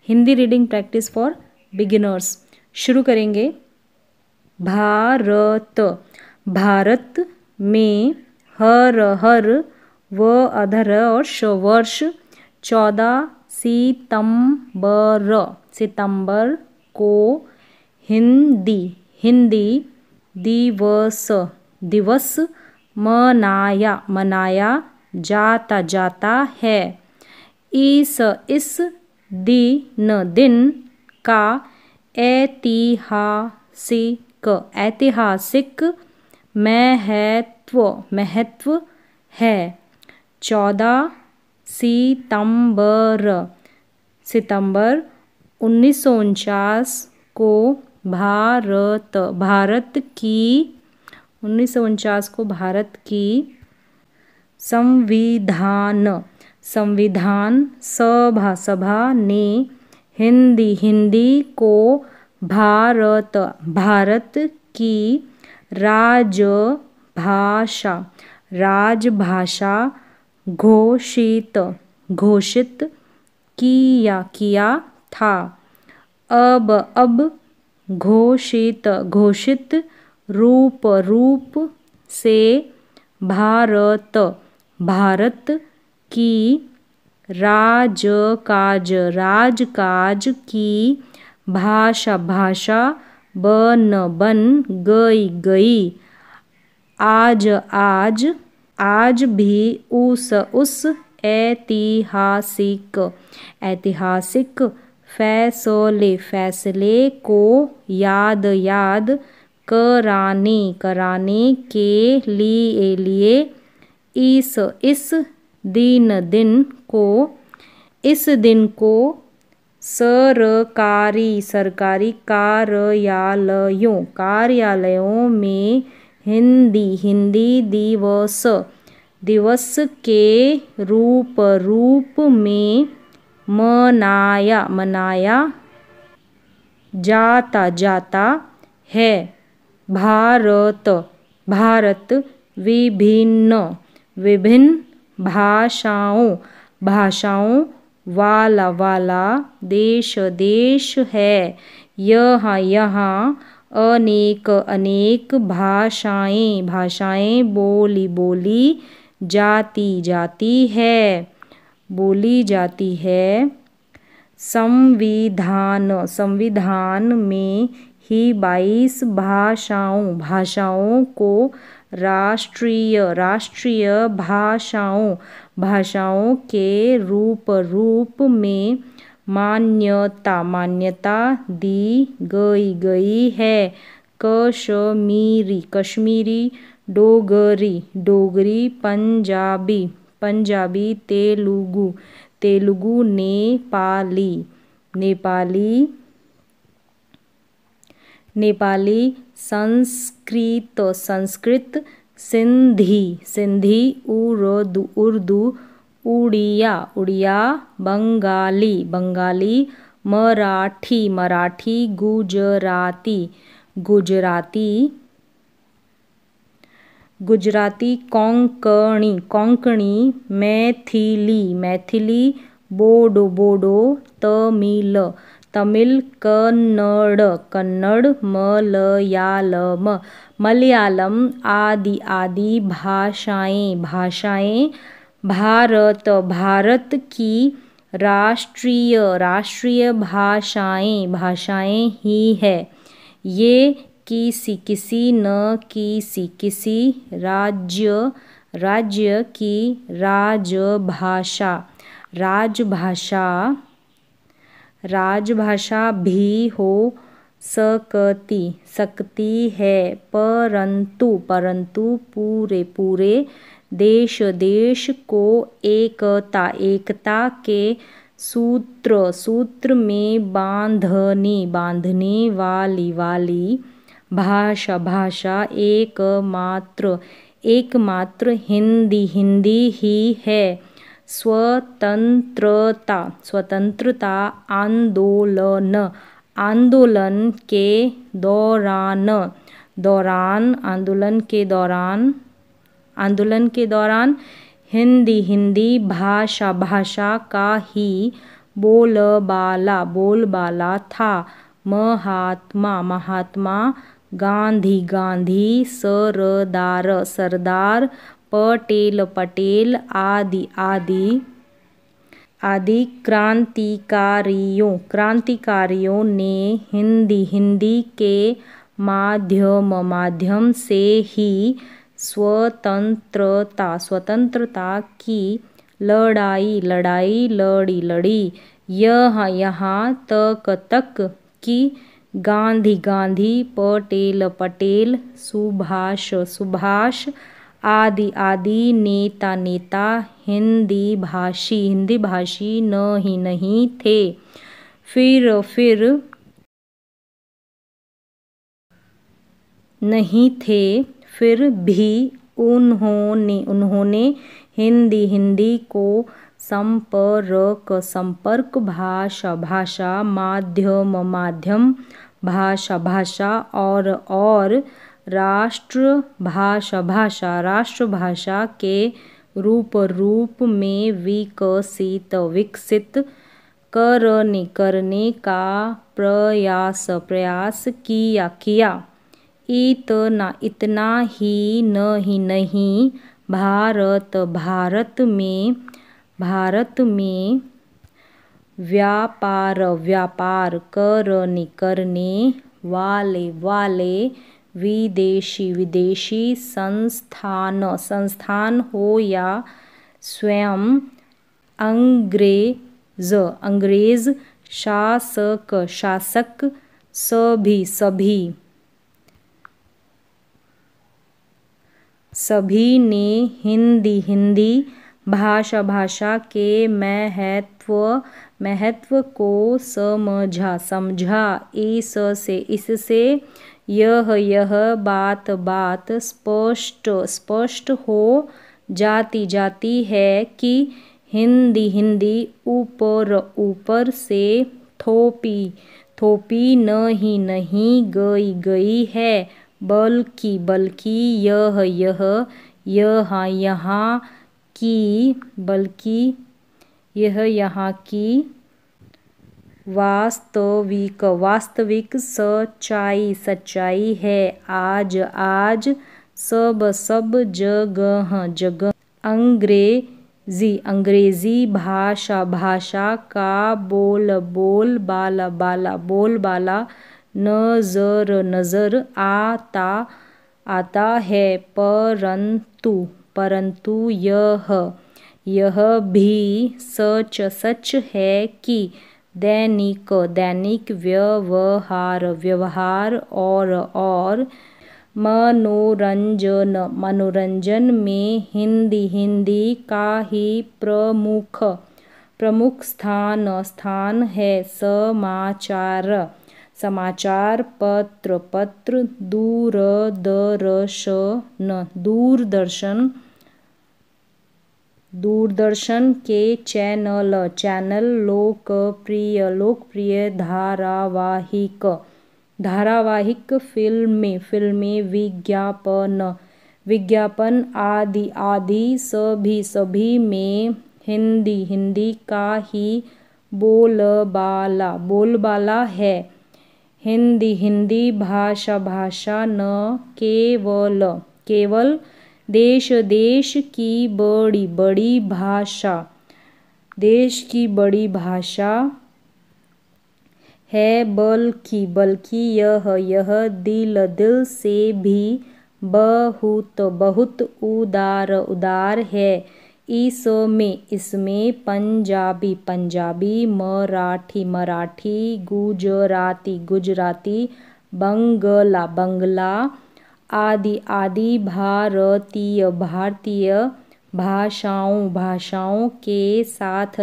Hindi reading practice for beginners. शुरू करेंगे। भारत, भारत में हर हर व अधर और श वर्ष 14 सितंबर, सितंबर को हिंदी, हिंदी दिवस, दिवस मनाया, मनाया जाता, जाता है। इस दिन, दिन का ऐतिहासिक, ऐतिहासिक महत्व, महत्व है। 14 सितंबर, सितंबर 1949 को भारत, भारत की 1949 को भारत की संविधान, संविधान सभा, सभा ने हिंदी, हिंदी को भारत, भारत की राजभाषा, राजभाषा घोषित, घोषित किया, किया था। अब घोषित, घोषित रूप, रूप से भारत, भारत की राजकाज, राजकाज की भाषा, भाषा बन गई, गई। आज, आज, आज भी उस ऐतिहासिक, ऐतिहासिक फैसले, फैसले को याद, याद कराने, कराने के लिए इस दिन, दिन को, इस दिन को सरकारी, सरकारी कार्यालयों, कार्यालयों में हिंदी, हिंदी दिवस, दिवस के रूप, रूप में मनाया, मनाया जाता, जाता है। भारत, भारत विभिन्न, विभिन्न भाषाओं, भाषाओं वाला, वाला देश, देश है। यहाँ, यहाँ अनेक, अनेक भाषाएं, भाषाएं बोली, बोली जाती, जाती है, बोली जाती है। संविधान, संविधान में ही 22 भाषाओं, भाषाओं को राष्ट्रीय, राष्ट्रीय भाषाओं, भाषाओं के रूप, रूप में मान्यता, मान्यता दी गई, गई है। कश्मीरी, कश्मीरी, डोगरी, डोगरी, पंजाबी, पंजाबी, तेलुगु, तेलुगु, नेपाली, नेपाली, नेपाली, संस्कृत, संस्कृत, सिंधी, सिंधी, उर्दू, उर्दू, उड़िया, उड़िया, बंगाली, बंगाली, मराठी, मराठी, गुजराती, गुजराती, गुजराती, कोंकणी, कोंकणी, मैथिली, मैथिली, बोडो, बोडो, तमिल, तमिल, कन्नड़, कन्नड़, मलयालम, मलयालम आदि, आदि भाषाएं, भाषाएं भारत, भारत की राष्ट्रीय, राष्ट्रीय भाषाएं, भाषाएं ही है। ये किसी, किसी न किसी, किसी राज्य, राज्य की राजभाषा, राजभाषा, राजभाषा भी हो सकती, सकती है। परंतु, परंतु पूरे, पूरे देश, देश को एकता, एकता के सूत्र, सूत्र में बांधने, बांधने वाली, वाली भाषा, भाषा एकमात्र, एकमात्र हिंदी, हिंदी ही है। स्वतंत्रता, स्वतंत्रता आंदोलन, आंदोलन के दौरान, दौरान, आंदोलन के दौरान, आंदोलन के दौरान हिंदी, हिंदी भाषा, भाषा का ही बोलबाला बोलबाला था, महात्मा महात्मा, गांधी गांधी, सरदार सरदार, पटेल पटेल, आदि आदि आदि क्रांतिकारियों ने हिंदी के माध्यम से ही स्वतंत्रता की लड़ाई लड़ी। यहाँ तक कि गांधी पटेल पटेल, सुभाष आदि नेता हिंदी भाषी नहीं थे। फिर भी उन्होंने हिंदी को संपर्क भाषा माध्यम भाषा और राष्ट्रभाषा के रूप में विकसित करने का प्रयास किया। इतना ही नहीं, भारत में व्यापार करने वाले विदेशी संस्थान हो या स्वयं अंग्रेज शासक सभी ने हिंदी भाषा के महत्व को समझा। इससे यह बात स्पष्ट हो जाती है कि हिंदी ऊपर से थोपी नहीं गई है, बल्कि यह यहाँ की वास्तविक सच्चाई है। आज सब जगह अंग्रेजी भाषा का बोलबाला नजर आता है, परंतु यह भी सच है कि दैनिक व्यवहार और मनोरंजन में हिंदी का ही प्रमुख स्थान है। समाचार पत्र, दूरदर्शन के चैनल, लोकप्रिय धारावाहिक, फिल्में, विज्ञापन आदि सभी में हिंदी का ही बोलबाला है। हिंदी भाषा न केवल देश की बड़ी भाषा है, बल्कि यह दिल से भी बहुत उदार है। इसमें पंजाबी, मराठी, गुजराती, बंगला आदि भारतीय भाषाओं के साथ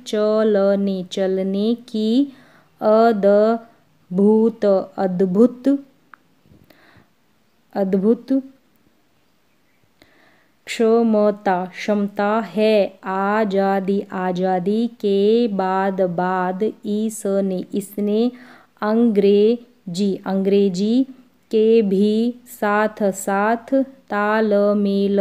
चलने की अद्भुत क्षमता है। आजादी के बाद इसने अंग्रेजी के भी साथ तालमेल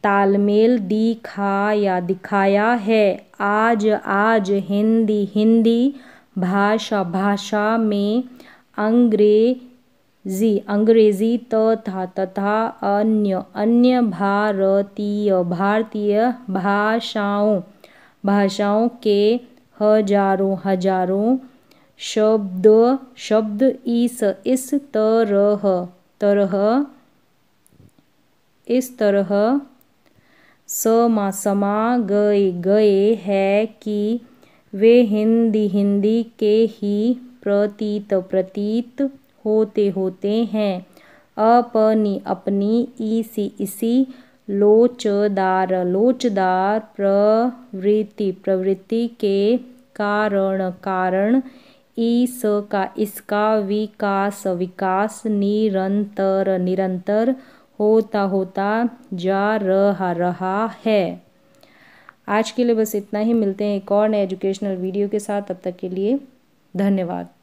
तालमेल दिखाया है। आज हिंदी भाषा में अंग्रेजी तथा अन्य भारतीय भाषाओं के हजारों शब्द इस तरह समा गए हैं कि वे हिंदी के ही प्रतीत होते हैं। अपनी इसी लोचदार प्रवृत्ति के कारण इसका विकास निरंतर होता जा रहा है। आज के लिए बस इतना ही। मिलते हैं एक और नए एजुकेशनल वीडियो के साथ। तब तक के लिए धन्यवाद।